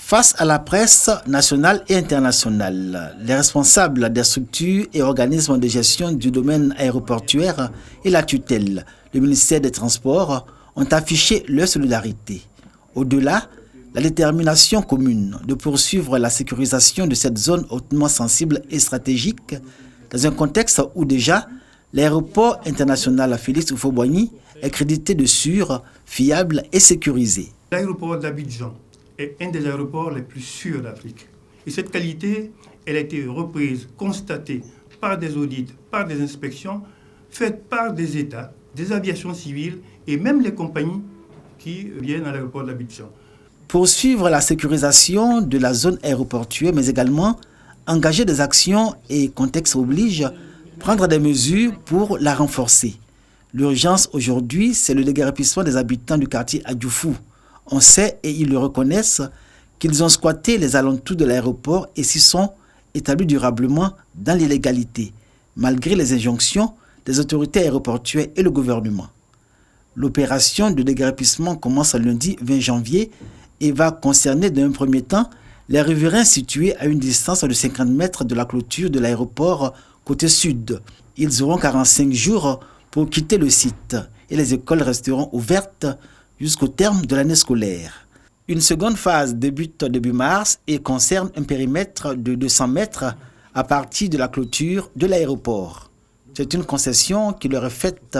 Face à la presse nationale et internationale, les responsables des structures et organismes de gestion du domaine aéroportuaire et la tutelle, le ministère des Transports, ont affiché leur solidarité. Au-delà, la détermination commune de poursuivre la sécurisation de cette zone hautement sensible et stratégique dans un contexte où déjà l'aéroport international Félix Houphouët-Boigny est crédité de sûr, fiable et sécurisé. L'aéroport d'Abidjan est un des aéroports les plus sûrs d'Afrique. Et cette qualité, elle a été reprise, constatée par des audits, par des inspections, faites par des États, des aviations civiles et même les compagnies qui viennent à l'aéroport d'Abidjan. Poursuivre la sécurisation de la zone aéroportuaire, mais également engager des actions et contexte oblige, prendre des mesures pour la renforcer. L'urgence aujourd'hui, c'est le déguerpissement des habitants du quartier Adjoufou. On sait, et ils le reconnaissent, qu'ils ont squatté les alentours de l'aéroport et s'y sont établis durablement dans l'illégalité, malgré les injonctions des autorités aéroportuaires et le gouvernement. L'opération de déguerpissement commence lundi 20 janvier et va concerner d'un premier temps les riverains situés à une distance de 50 mètres de la clôture de l'aéroport côté sud. Ils auront 45 jours pour quitter le site et les écoles resteront ouvertes jusqu'au terme de l'année scolaire. Une seconde phase débute début mars et concerne un périmètre de 200 mètres à partir de la clôture de l'aéroport. C'est une concession qui leur est faite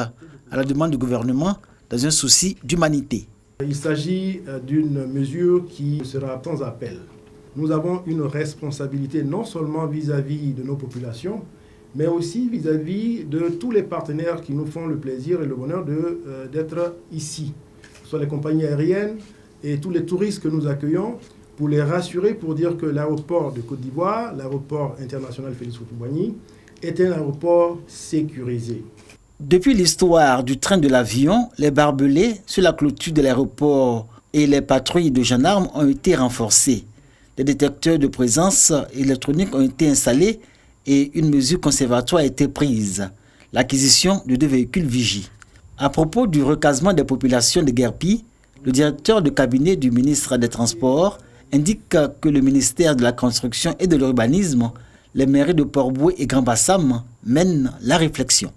à la demande du gouvernement dans un souci d'humanité. Il s'agit d'une mesure qui sera sans appel. Nous avons une responsabilité non seulement vis-à-vis de nos populations, mais aussi vis-à-vis de tous les partenaires qui nous font le plaisir et le bonheur d'être ici. Ce sont les compagnies aériennes et tous les touristes que nous accueillons, pour les rassurer, pour dire que l'aéroport de Côte d'Ivoire, l'aéroport international Félix Houphouët-Boigny, est un aéroport sécurisé. Depuis l'histoire du train de l'avion, les barbelés sur la clôture de l'aéroport et les patrouilles de gendarmes ont été renforcés. Des détecteurs de présence électronique ont été installés et une mesure conservatoire a été prise, l'acquisition de 2 véhicules vigie. À propos du recasement des populations de Guerpi, le directeur de cabinet du ministre des Transports indique que le ministère de la Construction et de l'Urbanisme, les mairies de Port-Bouët et Grand-Bassam mènent la réflexion.